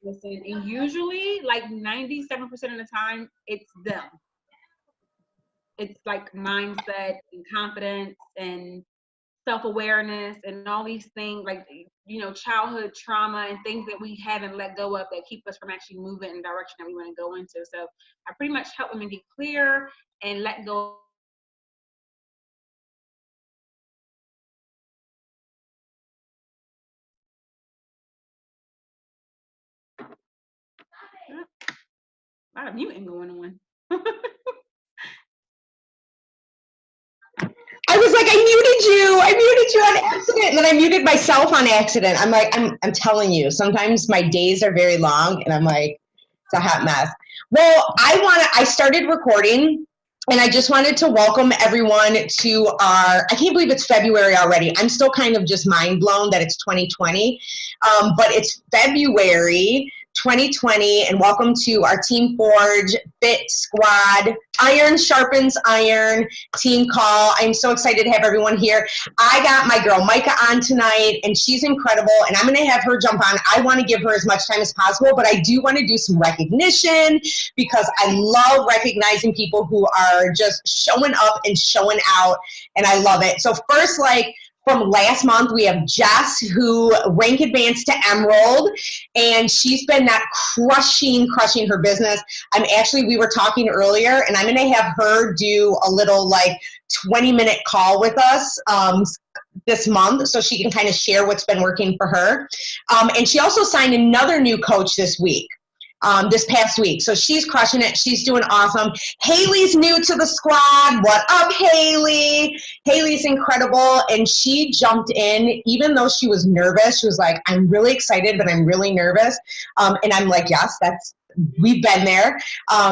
listen, and usually like 97% of the time, it's them. It's like mindset and confidence and self-awareness and all these things, like, you know, childhood trauma and things that we haven't let go of that keep us from actually moving in the direction that we want to go into. So I pretty much help women get clear and let go of those limiting beliefs and patterns that keep them from moving in the direction that they want to go. A lot of muting going on. I was like, I muted you on accident, and then I muted myself on accident. I'm like, I'm telling you, sometimes my days are very long, and I'm like, it's a hot mess. Well, I started recording, and I just wanted to welcome everyone to I can't believe it's February already. I'm still kind of just mind blown that it's 2020, but it's February 2020, and welcome to our Team Forge Fit Squad Iron Sharpens Iron team call. I'm so excited to have everyone here. I got my girl Micah on tonight, and she's incredible, and I'm going to have her jump on. I want to give her as much time as possible, but I do want to do some recognition because I love recognizing people who are just showing up and showing out, and I love it. So first, from last month, we have Jess, who rank advanced to Emerald, and she's been crushing her business. We were talking earlier, and I'm going to have her do a little 20-minute call with us this month so she can kind of share what's been working for her. And she also signed another new coach this week. This past week. So she's crushing it. She's doing awesome. Haley's new to the squad. What up, Haley? Haley's incredible. And she jumped in, even though she was nervous. She was like, I'm really excited, but I'm really nervous. And I'm like, yes, we've been there.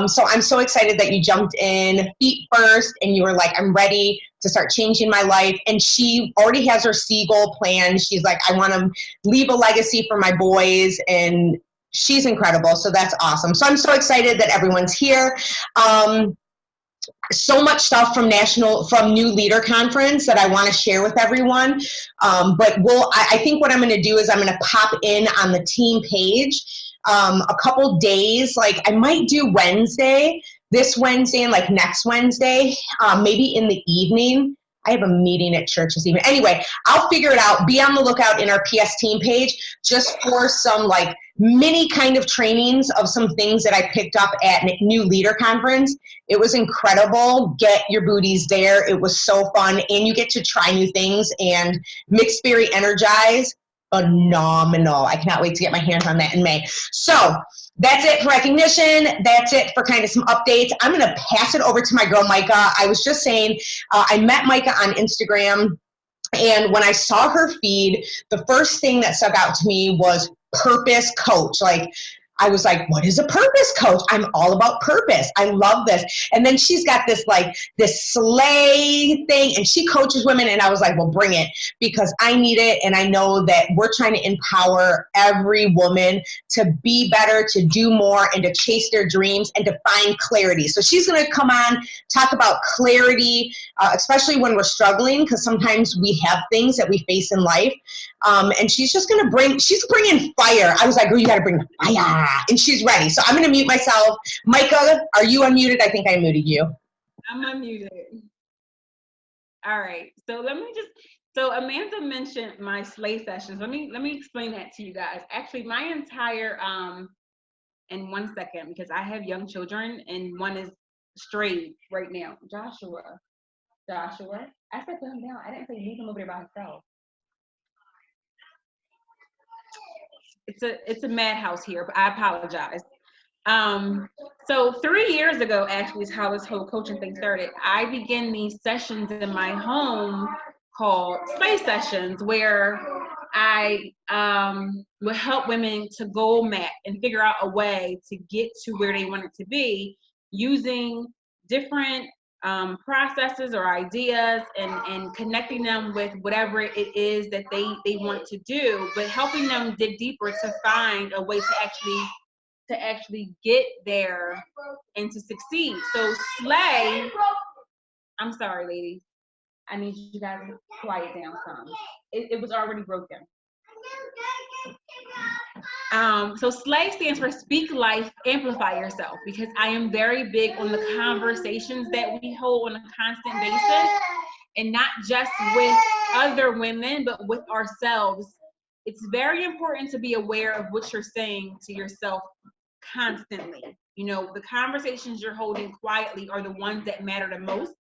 So I'm so excited that you jumped in feet first and you were like, I'm ready to start changing my life. And she already has her goal plan. She's like, I want to leave a legacy for my boys, and she's incredible. So that's awesome. So I'm so excited that everyone's here. So much stuff from New Leader Conference that I want to share with everyone. But I think what I'm going to do is I'm going to pop in on the team page a couple days. I might do this Wednesday and next Wednesday, maybe in the evening. I have a meeting at church this evening. Anyway, I'll figure it out. Be on the lookout in our PS team page just for some mini kind of trainings of some things that I picked up at New Leader Conference. It was incredible. Get your booties there. It was so fun. And you get to try new things. And Mixed Berry Energize, phenomenal. I cannot wait to get my hands on that in May. So that's it for recognition. That's it for kind of some updates. I'm going to pass it over to my girl, Micah. I was just saying, I met Micah on Instagram, and when I saw her feed, the first thing that stuck out to me was purpose coach. I was like, what is a purpose coach? I'm all about purpose. I love this. And then she's got this slay thing, and she coaches women. And I was like, well, bring it, because I need it. And I know that we're trying to empower every woman to be better, to do more, and to chase their dreams and to find clarity. So she's going to come on, talk about clarity, especially when we're struggling, because sometimes we have things that we face in life. And she's just going to she's bringing fire. I was like, oh, you got to bring the fire. And she's ready. So I'm going to mute myself. Micah, are you unmuted? I think I muted you. I'm unmuted. All right. So Amanda mentioned my slay sessions. Let me explain that to you guys. Actually, my entire in 1 second, because I have young children and one is strayed right now. Joshua. I said put him down. I didn't say leave him over there by himself. It's a madhouse here, but I apologize. So 3 years ago, actually, is how this whole coaching thing started. I began these sessions in my home called Slay Sessions, where I would help women to goal map and figure out a way to get to where they want it to be using different processes or ideas, and connecting them with whatever it is that they want to do, but helping them dig deeper to find a way to actually get there and to succeed. So slay, I'm sorry, ladies. I need you guys to quiet down some. It was already broken. So SLAY stands for Speak Life, Amplify Yourself, because I am very big on the conversations that we hold on a constant basis, and not just with other women, but with ourselves. It's very important to be aware of what you're saying to yourself constantly. You know, the conversations you're holding quietly are the ones that matter the most.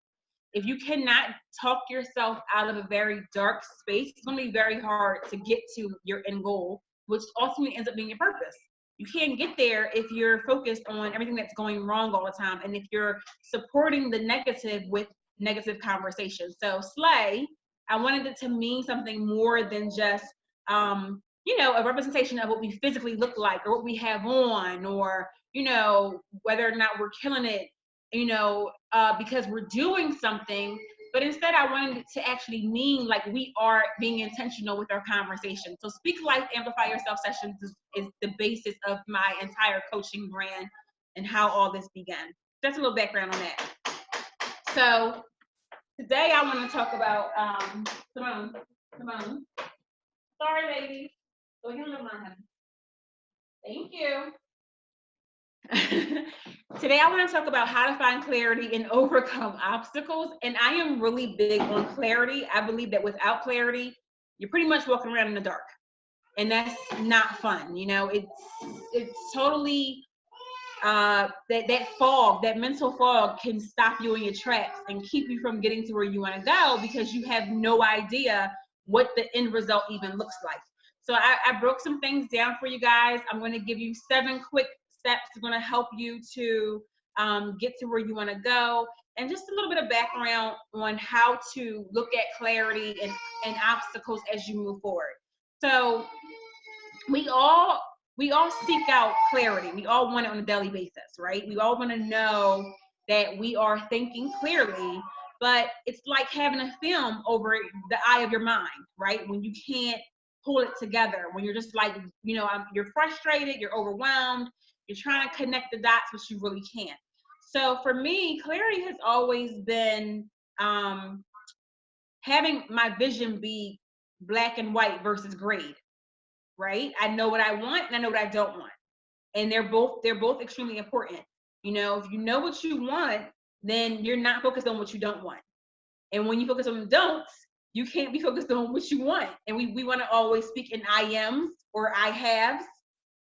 If you cannot talk yourself out of a very dark space, it's going to be very hard to get to your end goal, which ultimately ends up being your purpose. You can't get there if you're focused on everything that's going wrong all the time, and if you're supporting the negative with negative conversations. So SLAY, I wanted it to mean something more than just, you know, a representation of what we physically look like, or what we have on, or, you know, whether or not we're killing it, you know, because we're doing something. But instead, I wanted it to actually mean like we are being intentional with our conversation. So Speak Life, Amplify Yourself sessions is the basis of my entire coaching brand and how all this began. Just a little background on that. So today I want to talk about, Simone. Sorry, ladies. Go ahead and live on him. Thank you. Today I want to talk about how to find clarity and overcome obstacles. And I am really big on clarity. I believe that without clarity, you're pretty much walking around in the dark. And that's not fun. You know, it's totally that fog, that mental fog can stop you in your tracks and keep you from getting to where you want to go, because you have no idea what the end result even looks like. So I broke some things down for you guys. I'm going to give you 7 quick steps that are going to help you to get to where you want to go, and just a little bit of background on how to look at clarity and obstacles as you move forward. So we all seek out clarity. We all want it on a daily basis, right? We all want to know that we are thinking clearly, but it's like having a film over the eye of your mind, right? When you can't pull it together, when you're just like, you know, you're frustrated, you're overwhelmed, you're trying to connect the dots, but you really can't. So for me, clarity has always been having my vision be black and white versus gray, right? I know what I want and I know what I don't want. And they're both extremely important. You know, if you know what you want, then you're not focused on what you don't want. And when you focus on the don'ts, you can't be focused on what you want. And we want to always speak in I ams or I haves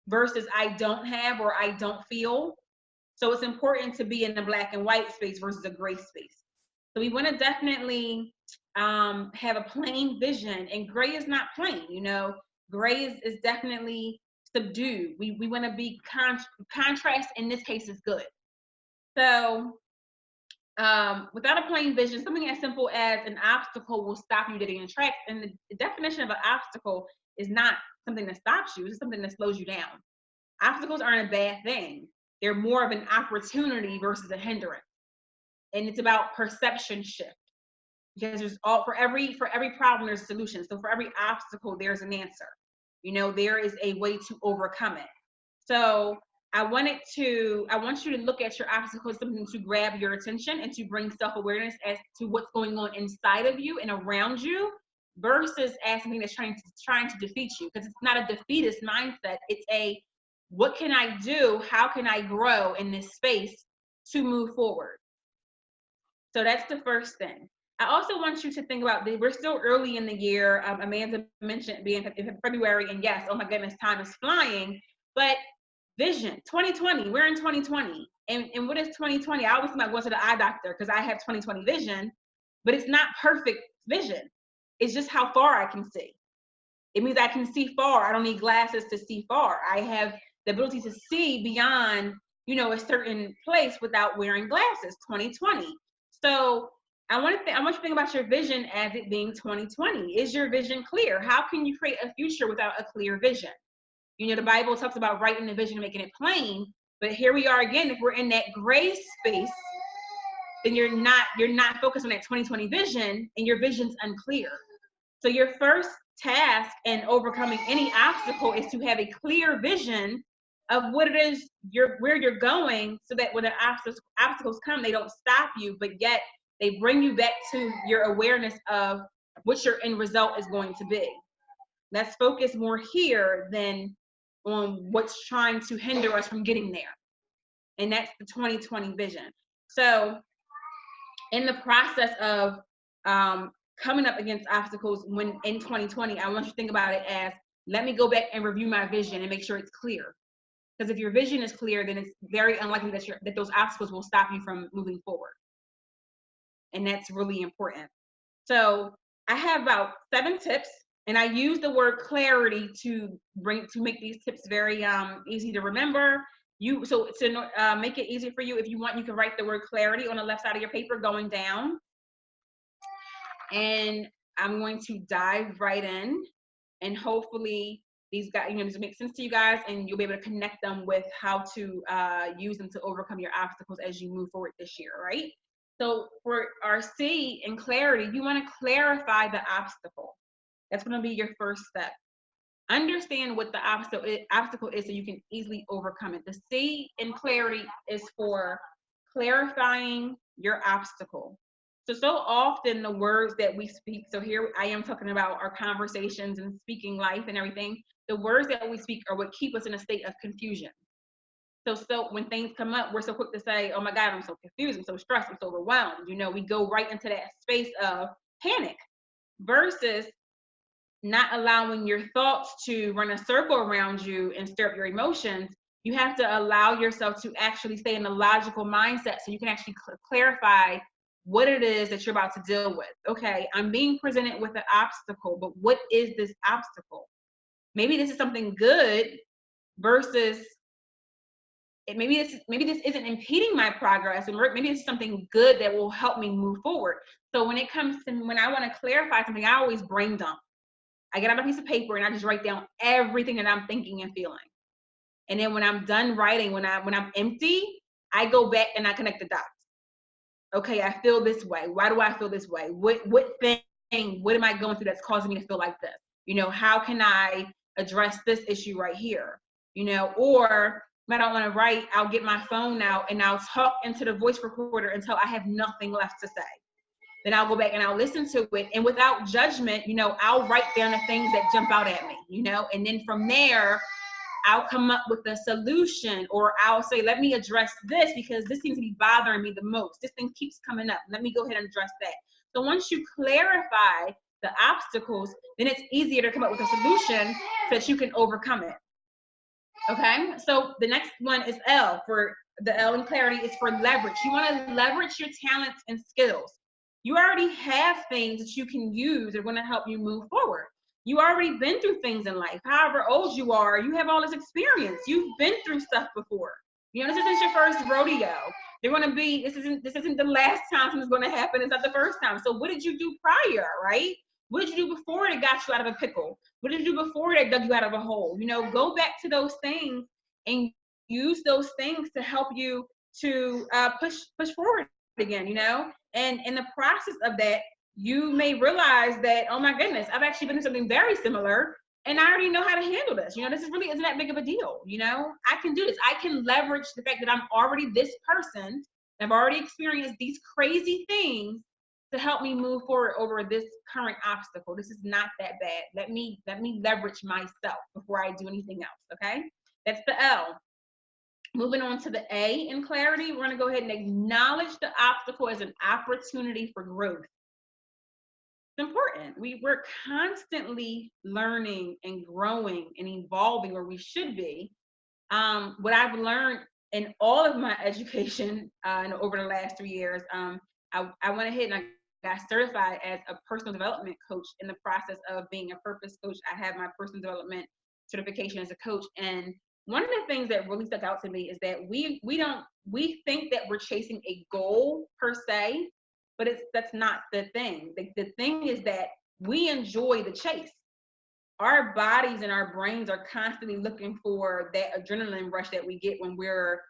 versus I don't have or I don't feel. So it's important to be in the black and white space versus a gray space. So we want to definitely have a plain vision, and gray is not plain. You know, gray is definitely subdued. We want to be contrast. In this case, is good. So without a plain vision, something as simple as an obstacle will stop you dead in your tracks. And the definition of an obstacle is not something that stops you; it's something that slows you down. Obstacles aren't a bad thing. They're more of an opportunity versus a hindrance. And it's about perception shift, because there's for every problem there's a solution. So for every obstacle there's an answer. You know, there is a way to overcome it. So I want you to look at your obstacle as something to grab your attention and to bring self-awareness as to what's going on inside of you and around you, versus as something that's trying to defeat you. Because it's not a defeatist mindset. It's a, what can I do? How can I grow in this space to move forward? So that's the first thing. I also want you to think about, we're still early in the year. Amanda mentioned being in February, and yes, oh my goodness, time is flying. But vision, 2020, we're in 2020. And what is 2020? I always think about going to the eye doctor because I have 2020 vision, but it's not perfect vision. It's just how far I can see. It means I can see far. I don't need glasses to see far. I have the ability to see beyond, you know, a certain place without wearing glasses. 2020. So I want you to think about your vision as it being 2020. Is your vision clear? How can you create a future without a clear vision? You know, the Bible talks about writing the vision and making it plain, but here we are again. If we're in that gray space, then you're not focused on that 2020 vision, and your vision's unclear. So your first task in overcoming any obstacle is to have a clear vision of what it is where you're going, so that when the obstacles come, they don't stop you, but yet they bring you back to your awareness of what your end result is going to be. Let's focus more here than on what's trying to hinder us from getting there. And that's the 2020 vision. So in the process of coming up against obstacles when in 2020, I want you to think about it as, let me go back and review my vision and make sure it's clear. Because if your vision is clear, then it's very unlikely that those obstacles will stop you from moving forward. And that's really important. So I have about 7 tips, and I use the word clarity to make these tips very easy to remember. So to make it easy for you, if you want, you can write the word clarity on the left side of your paper going down. And I'm going to dive right in, and hopefully these guys, just make sense to you guys, and you'll be able to connect them with how to use them to overcome your obstacles as you move forward this year, right? So for our C in clarity, you want to clarify the obstacle. That's going to be your first step. Understand what the obstacle is so you can easily overcome it. The C in clarity is for clarifying your obstacle. So often the words that we speak, so here I am talking about our conversations and speaking life and everything, the words that we speak are what keep us in a state of confusion. So when things come up, we're so quick to say, oh my God, I'm so confused, I'm so stressed, I'm so overwhelmed. We go right into that space of panic versus not allowing your thoughts to run a circle around you and stir up your emotions. You have to allow yourself to actually stay in a logical mindset so you can actually clarify what it is that you're about to deal with. Okay, I'm being presented with an obstacle, but what is this obstacle? Maybe this is something good versus maybe this isn't impeding my progress, and maybe it's something good that will help me move forward. So when it comes to when I want to clarify something, I always brain dump. I get out a piece of paper and I just write down everything that I'm thinking and feeling. And then when I'm done writing, when I'm empty, I go back and I connect the dots. Okay, I feel this way. Why do I feel this way? What am I going through that's causing me to feel like this? How can I address this issue right here? Or if I don't want to write, I'll get my phone out and I'll talk into the voice recorder until I have nothing left to say. Then I'll go back and I'll listen to it. And without judgment, I'll write down the things that jump out at me, and then from there, I'll come up with a solution, or I'll say, let me address this because this seems to be bothering me the most. This thing keeps coming up. Let me go ahead and address that. So once you clarify the obstacles, then it's easier to come up with a solution so that you can overcome it. Okay, so the next one is L. For the L in clarity is for leverage. You want to leverage your talents and skills. You already have things that you can use that are going to help you move forward. You already been through things in life. However old you are, you have all this experience. You've been through stuff before. This isn't your first rodeo. This isn't the last time something's going to happen. It's not the first time. So what did you do prior, right? What did you do before that got you out of a pickle? What did you do before that dug you out of a hole? Go back to those things and use those things to help you to push forward again, And in the process of that, you may realize that, oh my goodness, I've actually been through something very similar and I already know how to handle this. This really isn't that big of a deal. I can do this. I can leverage the fact that I'm already this person. I've already experienced these crazy things to help me move forward over this current obstacle. This is not that bad. Let me leverage myself before I do anything else, okay? That's the L. Moving on to the A in clarity, we're gonna go ahead and acknowledge the obstacle as an opportunity for growth. It's important. We're constantly learning and growing and evolving where we should be. What I've learned in all of my education over the last 3 years, I went ahead and I got certified as a personal development coach. In the process of being a purpose coach, I have my personal development certification as a coach. And one of the things that really stuck out to me is that we think that we're chasing a goal per se, but that's not the thing. The thing is that we enjoy the chase. Our bodies and our brains are constantly looking for that adrenaline rush that we get when we're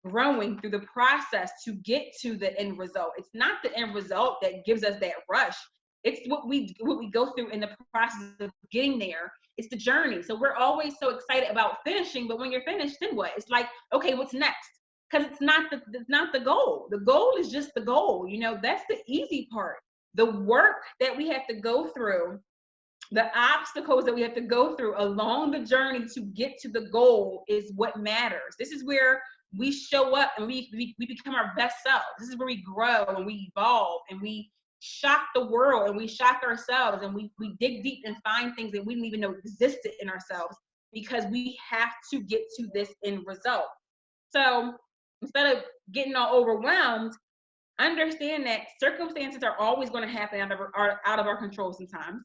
growing through the process to get to the end result. It's not the end result that gives us that rush. It's what we go through in the process of getting there. It's the journey. So we're always so excited about finishing, but when you're finished, then what? It's like, okay, what's next? Because it's not the goal. The goal is just the goal. That's the easy part. The work that we have to go through The obstacles that we have to go through along the journey to get to the goal is what matters. This is where we show up and we become our best selves. This is where we grow and we evolve and we shock the world and we shock ourselves and we dig deep and find things that we didn't even know existed in ourselves, because we have to get to this end result. So instead of getting all overwhelmed, understand that circumstances are always going to happen out of our control sometimes.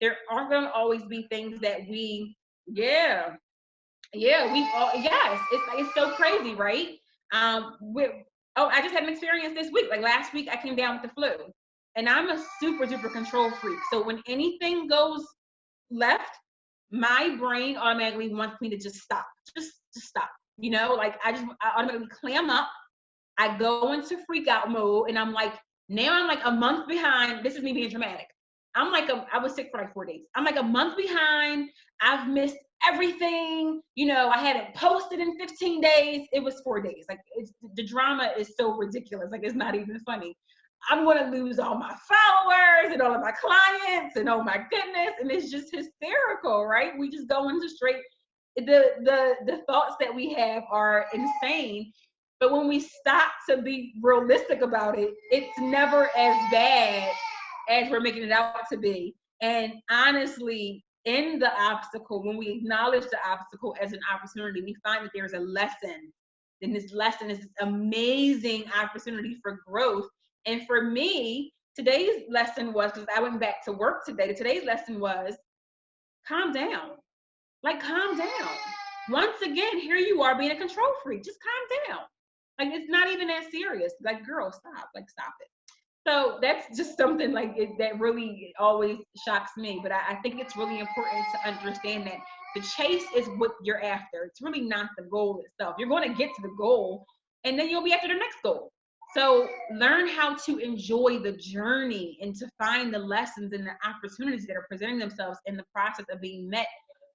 There are going to always be things that yes, it's so crazy, right? I just had an experience this week. Like last week, I came down with the flu, and I'm a super duper control freak. So when anything goes left, my brain automatically wants me to just stop, just stop. Like I automatically clam up. I go into freak out mode, and I'm like a month behind. This is me being dramatic. I was sick for like 4 days. I'm like a month behind. I've missed everything. I hadn't posted in 15 days. It was 4 days. Like the drama is so ridiculous. Like it's not even funny. I'm going to lose all my followers and all of my clients and oh my goodness. And it's just hysterical, right? We just go into straight, the thoughts that we have are insane. But when we stop to be realistic about it, it's never as bad as we're making it out to be. And honestly, in the obstacle, when we acknowledge the obstacle as an opportunity, we find that there's a lesson. And this lesson is this amazing opportunity for growth. And for me, today's lesson was, because I went back to work today, today's lesson was calm down. Like, calm down. Once again, here you are being a control freak. Just calm down. Like, it's not even that serious. Like, girl, stop. Like, stop it. So that's just something like that really always shocks me. But I think it's really important to understand that the chase is what you're after. It's really not the goal itself. You're going to get to the goal, and then you'll be after the next goal. So learn how to enjoy the journey and to find the lessons and the opportunities that are presenting themselves in the process of being met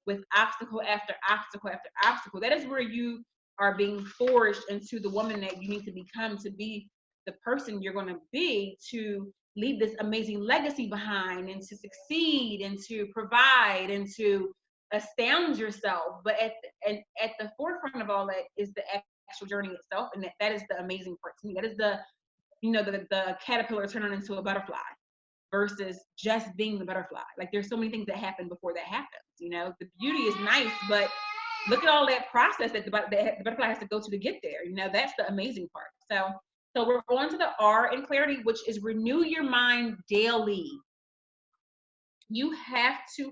with obstacle after obstacle after obstacle. That is where you are being forged into the woman that you need to become, to be the person you're going to be, to leave this amazing legacy behind and to succeed and to provide and to astound yourself. But at the forefront of all that is the actual journey itself, and that is the amazing part to me. That is the caterpillar turning into a butterfly versus just being the butterfly. Like there's so many things that happen before that happens. The beauty is nice, but look at all that process that the butterfly has to go to get there. That's the amazing part. So we're going to the R in clarity, which is renew your mind daily. You have to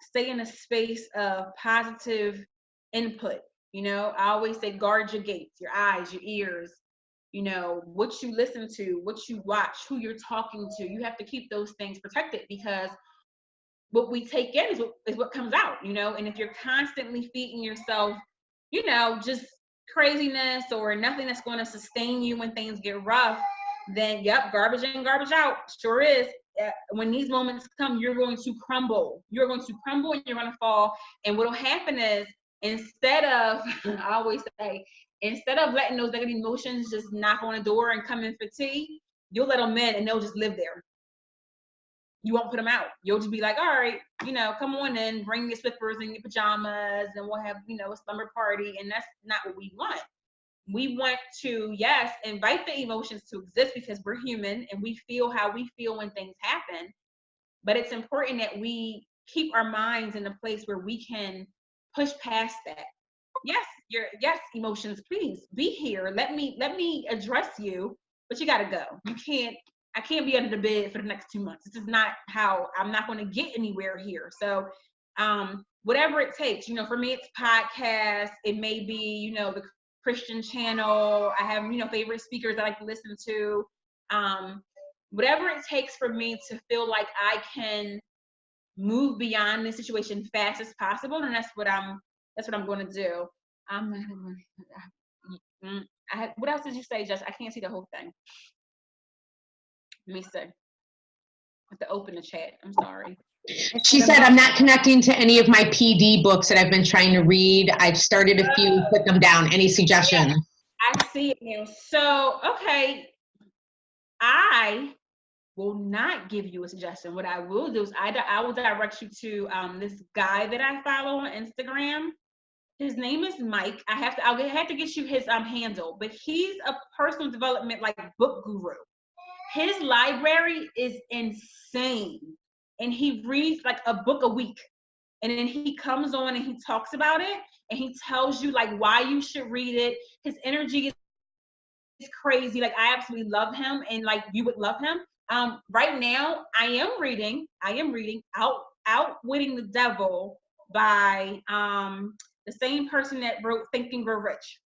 stay in a space of positive input. I always say guard your gates, your eyes, your ears, what you listen to, what you watch, who you're talking to. You have to keep those things protected, because what we take in is what comes out, and if you're constantly feeding yourself, just craziness or nothing that's going to sustain you when things get rough, then garbage in, garbage out. Sure is. When these moments come, you're going to crumble. You're going to crumble and you're going to fall. And what'll happen is, instead of, I always say, instead of letting those negative emotions just knock on the door and come in for tea, you'll let them in and they'll just live there. You won't put them out. You'll just be like, all right, come on in, bring your slippers and your pajamas, and we'll have, a slumber party. And that's not what we want. We want to, yes, invite the emotions to exist, because we're human and we feel how we feel when things happen. But it's important that we keep our minds in a place where we can push past that. Yes, emotions, please be here. Let me address you, but you gotta go. I can't be under the bed for the next 2 months. This is not how, I'm not going to get anywhere here. So whatever it takes, for me, it's podcasts. It may be, the Christian channel. I have, favorite speakers I like to listen to. Whatever it takes for me to feel like I can move beyond this situation fast as possible. And that's what I'm going to do. What else did you say, Jess? I can't see the whole thing. Let me see. I have to open the chat. I'm sorry. She said, I'm not connecting to any of my PD books that I've been trying to read. I've started a few, put them down. Any suggestions? Yeah, I see it now. So, okay. I will not give you a suggestion. What I will do is I will direct you to this guy that I follow on Instagram. His name is Mike. I'll have to get you his handle, but he's a personal development like book guru. His library is insane, and he reads like a book a week, and then he comes on and he talks about it, and he tells you like why you should read it. His energy is crazy. Like, I absolutely love him, and like you would love him. Right now I am reading Outwitting the Devil by the same person that wrote Think and Grow Rich.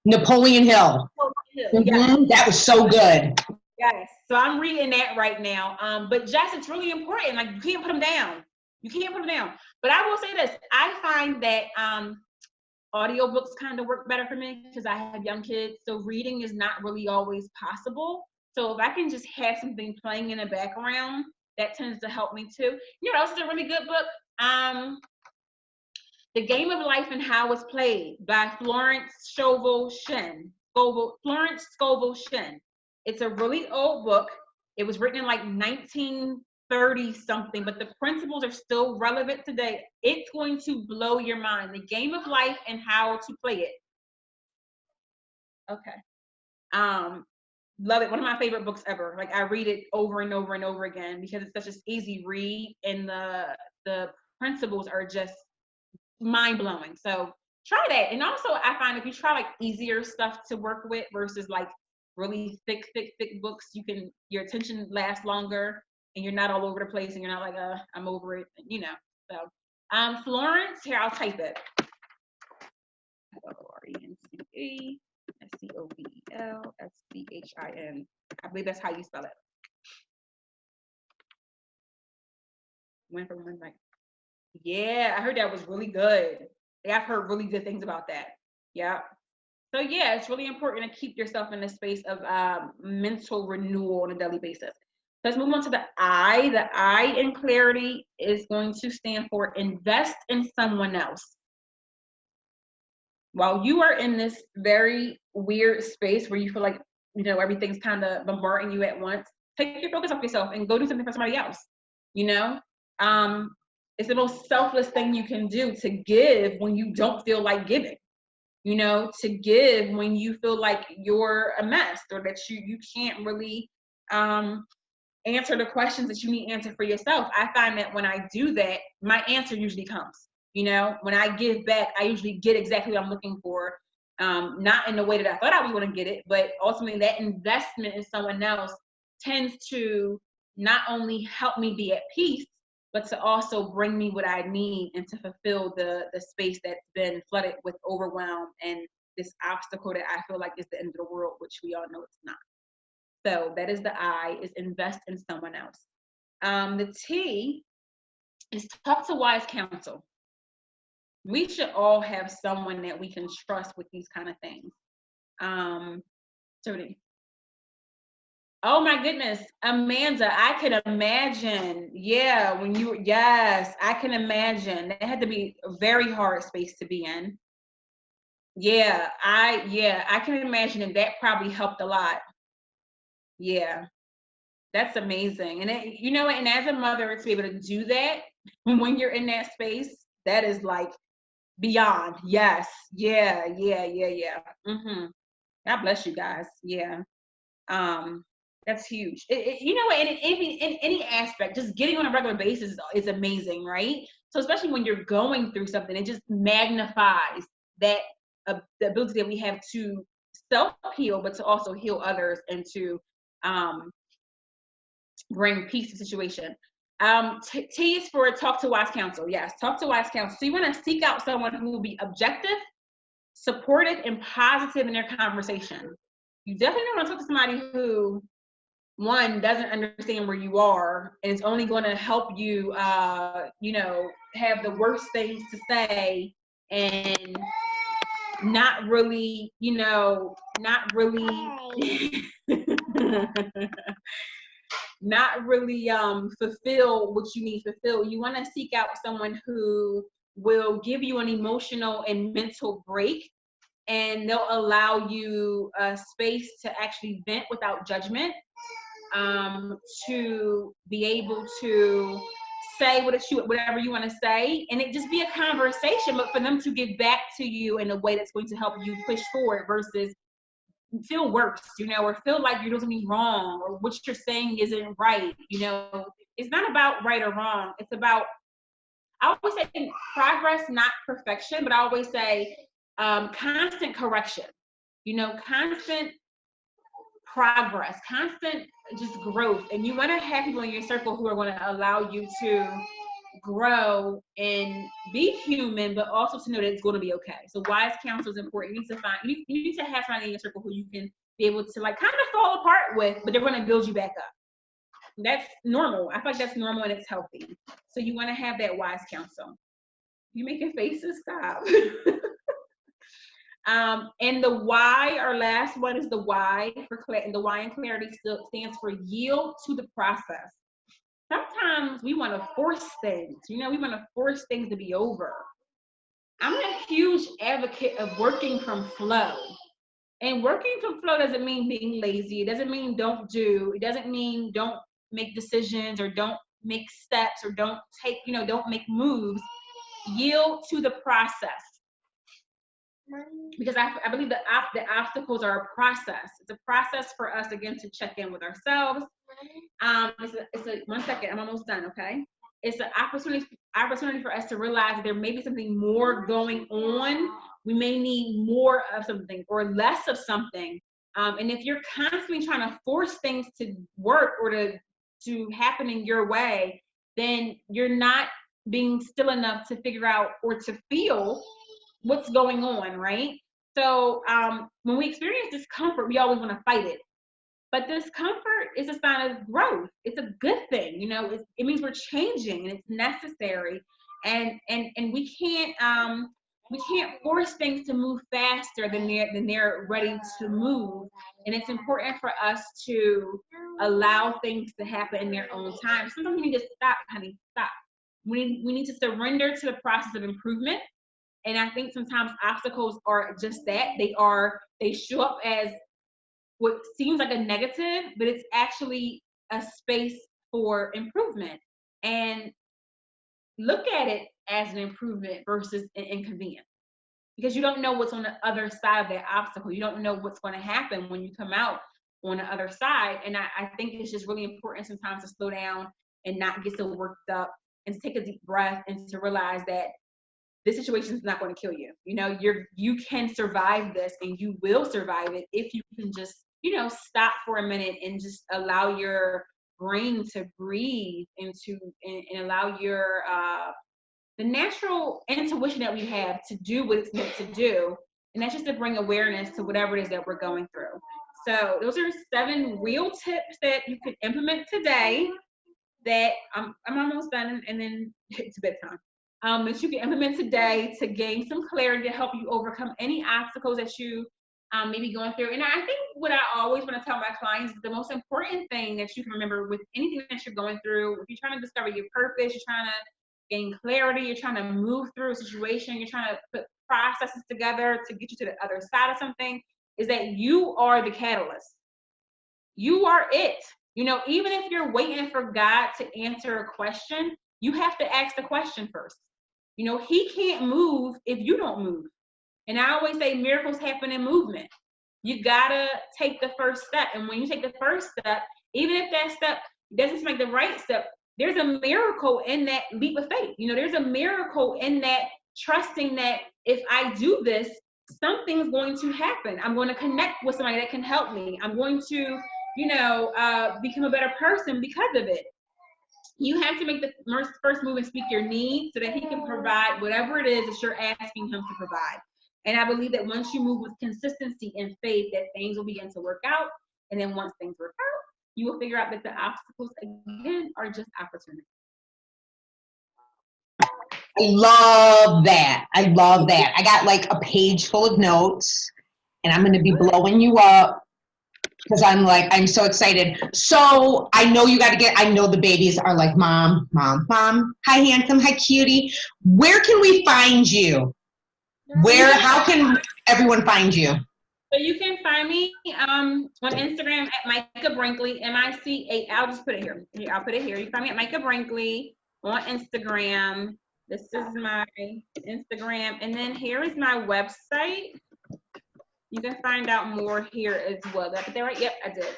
Napoleon Hill. Yes. That was so good. Yes. So I'm reading that right now. But Jess, it's really important. Like, you can't put them down. But I will say this. I find that audiobooks kind of work better for me because I have young kids. So reading is not really always possible. So if I can just have something playing in the background, that tends to help me too. You know what else is a really good book? The Game of Life and How It's Played by Florence Scovel Shinn. It's a really old book. It was written in like 1930 something, but the principles are still relevant today. It's going to blow your mind. The Game of Life and How to Play It. Okay. Love it. One of my favorite books ever. Like, I read it over and over and over again because it's such an easy read, and the principles are just mind-blowing. So try that. And also, I find if you try like easier stuff to work with versus like really thick books, your attention lasts longer, and you're not all over the place, and you're not like I'm over it, you know. So Florence, here, I'll type it. FlorenceScovelSchin. I believe that's how you spell it. Went from one night. Yeah, I heard that was really good. Yeah, I've heard really good things about that. Yeah. So yeah, it's really important to keep yourself in a space of mental renewal on a daily basis. Let's move on to the I. The I in clarity is going to stand for invest in someone else. While you are in this very weird space where you feel like, you know, everything's kind of bombarding you at once, take your focus off yourself and go do something for somebody else. You know, it's the most selfless thing you can do, to give when you don't feel like giving. You know, to give when you feel like you're a mess, or that you can't really answer the questions that you need answered for yourself. I find that when I do that, my answer usually comes. You know, when I give back, I usually get exactly what I'm looking for. Not in the way that I thought I was going to get it, but ultimately that investment in someone else tends to not only help me be at peace, but to also bring me what I need and to fulfill the space that's been flooded with overwhelm and this obstacle that I feel like is the end of the world, which we all know it's not. So that is the I, is invest in someone else. The T is talk to wise counsel. We should all have someone that we can trust with these kind of things. Jody. Oh my goodness, Amanda, I can imagine. Yeah, yes, I can imagine. It had to be a very hard space to be in. Yeah, I can imagine, and that probably helped a lot. Yeah, that's amazing. And you know, and as a mother, to be able to do that when you're in that space, that is like beyond. Yes, yeah. Mm-hmm. God bless you guys. Yeah. That's huge. You know, in any aspect, just getting on a regular basis is amazing, right? So especially when you're going through something, it just magnifies that the ability that we have to self-heal, but to also heal others and to bring peace to the situation. T is for talk to wise counsel. Yes, talk to wise counsel. So you want to seek out someone who will be objective, supportive, and positive in their conversation. You definitely don't want to talk to somebody who, one, doesn't understand where you are, and it's only going to help you, you know, have the worst things to say, and not really, you know, not really fulfill what you need to fulfill. You want to seek out someone who will give you an emotional and mental break, and they'll allow you a space to actually vent without judgment. to be able to say whatever you want to say, and it just be a conversation, but for them to get back to you in a way that's going to help you push forward versus feel worse, or feel like you're doing something wrong or what you're saying isn't right. It's not about right or wrong. It's about, I always say progress, not perfection, but I always say constant correction, constant progress, constant just growth. And you want to have people in your circle who are going to allow you to grow and be human, but also to know that it's going to be okay. So wise counsel is important. You need to have somebody in your circle who you can be able to kind of fall apart with, but they're going to build you back up. That's normal. I feel like that's normal and it's healthy. So you want to have that wise counsel. You making faces? Stop. And the why, our last one is the why and the why in clarity still stands for yield to the process. Sometimes we want to force things, we want to force things to be over. I'm a huge advocate of working from flow. And working from flow doesn't mean being lazy. It doesn't mean don't do. It doesn't mean don't make decisions or don't make steps or don't make moves. Yield to the process. Because I believe that the obstacles are a process. It's a process for us, again, to check in with ourselves. It's a 1 second, I'm almost done, okay? It's an opportunity for us to realize that there may be something more going on. We may need more of something or less of something. And if you're constantly trying to force things to work or to happen in your way, then you're not being still enough to figure out or to feel what's going on, right? So when we experience discomfort, we always want to fight it. But discomfort is a sign of growth. It's a good thing, it means we're changing and it's necessary. And we can't force things to move faster than they're ready to move. And it's important for us to allow things to happen in their own time. Sometimes we need to stop, honey, stop. We need to surrender to the process of improvement. And I think sometimes obstacles are just that. They show up as what seems like a negative, but it's actually a space for improvement. And look at it as an improvement versus an inconvenience. Because you don't know what's on the other side of that obstacle. You don't know what's going to happen when you come out on the other side. And I think it's just really important sometimes to slow down and not get so worked up and to take a deep breath and to realize that this situation is not going to kill you. You can survive this, and you will survive it if you can just, stop for a minute and just allow your brain to breathe and allow your the natural intuition that we have to do what it's meant to do. And that's just to bring awareness to whatever it is that we're going through. So those are 7 real tips that you can implement today that I'm almost done, and then it's bedtime. That you can implement today to gain some clarity to help you overcome any obstacles that you may be going through. And I think what I always want to tell my clients is the most important thing that you can remember with anything that you're going through, if you're trying to discover your purpose, you're trying to gain clarity, you're trying to move through a situation, you're trying to put processes together to get you to the other side of something, is that you are the catalyst. You are it. Even if you're waiting for God to answer a question, you have to ask the question first. He can't move if you don't move. And I always say miracles happen in movement. You gotta take the first step. And when you take the first step, even if that step doesn't seem like the right step, there's a miracle in that leap of faith. There's a miracle in that trusting that if I do this, something's going to happen. I'm going to connect with somebody that can help me. I'm going to, become a better person because of it. You have to make the first move and speak your need so that he can provide whatever it is that you're asking him to provide. And I believe that once you move with consistency and faith, that things will begin to work out. And then once things work out, you will figure out that the obstacles, again, are just opportunities. I love that. I got a page full of notes, and I'm going to be blowing you up. Because I'm so excited. So I know I know the babies are like, mom, hi handsome, hi cutie. Where can we find you? How can everyone find you? So you can find me on Instagram at Micah Brinkley, MICA. I'll just put it here. I'll put it here. You can find me at Micah Brinkley on Instagram. This is my Instagram. And then here is my website. You can find out more here as well. Did I put that right? Yep, I did.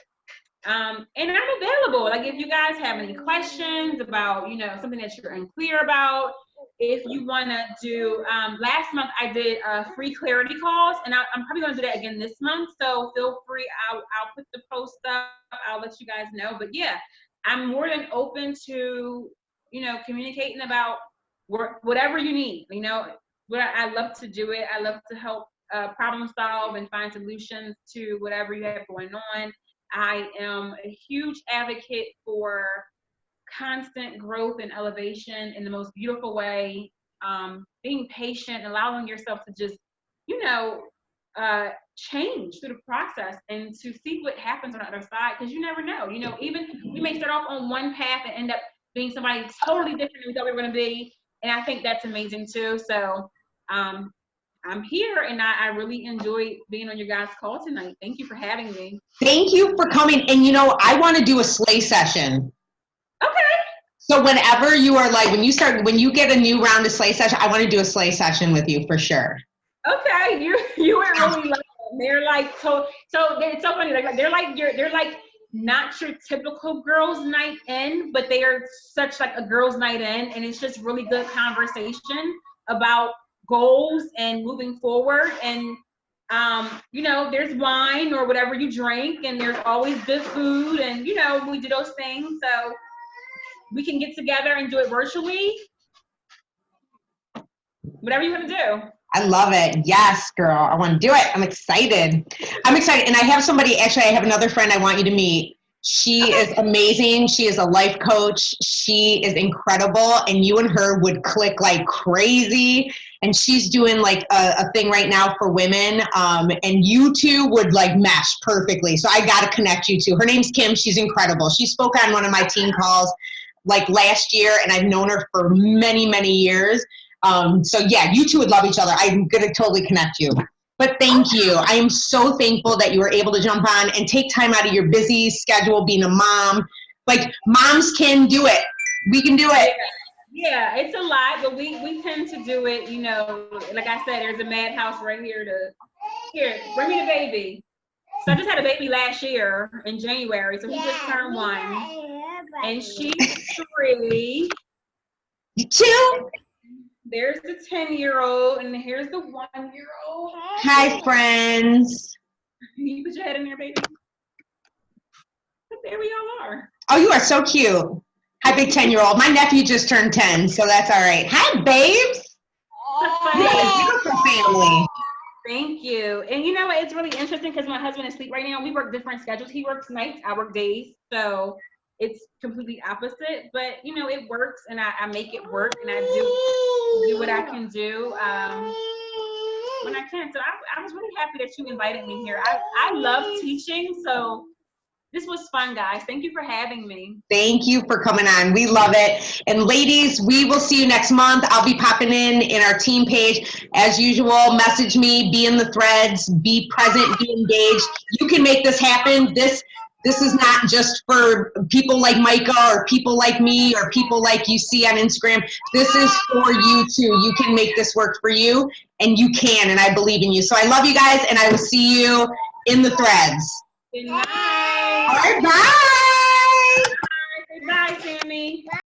And I'm available. Like if you guys have any questions about, something that you're unclear about, if you want to do, last month I did free clarity calls, and I'm probably going to do that again this month. So feel free. I'll put the post up. I'll let you guys know. But yeah, I'm more than open to, communicating about whatever you need. I love to do it. I love to help problem solve and find solutions to whatever you have going on. I am a huge advocate for constant growth and elevation in the most beautiful way, being patient, allowing yourself to just, change through the process and to see what happens on the other side, because you never know. Even we may start off on one path and end up being somebody totally different than we thought we were going to be, and I think that's amazing too. So I'm here, and I really enjoyed being on your guys' call tonight. Thank you for having me. Thank you for coming. And I want to do a slay session. Okay. So whenever you are when you get a new round of slay session, I want to do a slay session with you for sure. Okay, you were really like, they're like so it's so funny. They're like not your typical girls' night in, but they are such like a girls' night in, and it's just really good conversation about goals and moving forward. And there's wine or whatever you drink, and there's always good food, and we do those things. So we can get together and do it virtually. Whatever you want to do. I love it. Yes, girl. I want to do it. I'm excited. And I have I have another friend I want you to meet. She is amazing. She is a life coach. She is incredible. And you and her would click like crazy. And she's doing like a thing right now for women. And you two would like mesh perfectly. So I got to connect you two. Her name's Kim. She's incredible. She spoke on one of my team calls like last year, and I've known her for many, many years. So yeah, you two would love each other. I'm going to totally connect you. But thank you. I am so thankful that you were able to jump on and take time out of your busy schedule being a mom. Like moms can do it. We can do it. Yeah, it's a lot, but we tend to do it, like I said, there's a madhouse right here bring me the baby. So I just had a baby last year in January, so he just turned 1. And she's 3. You too? There's the 10-year-old, and here's the 1-year-old. Hi, friends. You put your head in there, baby. But there we all are. Oh, you are so cute. Hi, big 10-year-old. My nephew just turned 10, so that's all right. Hi, babes. You have a beautiful family. Thank you. And you know what? It's really interesting because my husband is asleep right now. We work different schedules. He works nights, I work days. So it's completely opposite. But, it works, and I make it work, and I do what I can do when I can. So I was really happy that you invited me here. I love teaching, so this was fun, guys. Thank you for having me. Thank you for coming on. We love it. And ladies, we will see you next month. I'll be popping in our team page. As usual, message me, be in the threads, be present, be engaged. You can make this happen. This is not just for people like Micah or people like me or people like you see on Instagram. This is for you too. You can make this work for you, and you can, and I believe in you. So I love you guys, and I will see you in the threads. Good night. All right, bye. Bye, Sammy.